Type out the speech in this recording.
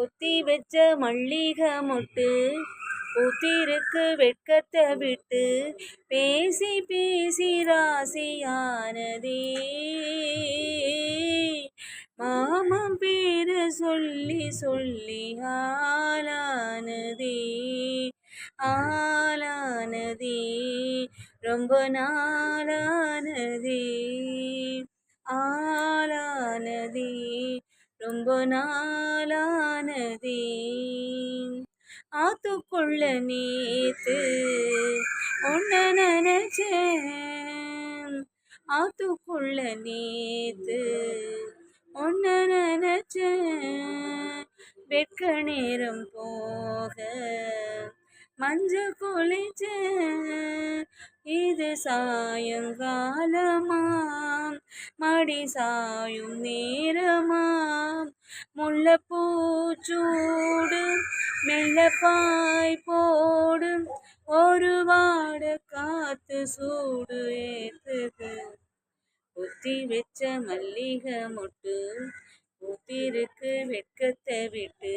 பொத்தி வச்ச மல்லிகை மொட்டு பூத்திருக்கு வெட்கத்தை விட்டு பேசி பேசி ராசியானதே மாமன் பேரு சொல்லி சொல்லி ஆளானதே ஆளானதே ரொம்ப நாளானதே ஆளானதே ரொம்ப நாளானதே ஆத்துக்குள்ள நேத்து ஒன்ன நினைச்சேன் ஆத்துக்குள்ள நேத்து ஒன்ன நினைச்சேன் வெட்க நேரம் போக மஞ்ச குளிச்சேன் இது சாயங்காலமாம் மடி சாயும் நேரமாம் முல்லைப்பூச்சூடு மெல்லப்பாய் போடும் ஒரு வாட காத்து சூடு ஏத்துது பொத்தி வச்ச மல்லிகை மொட்டு பூத்திருக்கு வெட்கத்தை விட்டு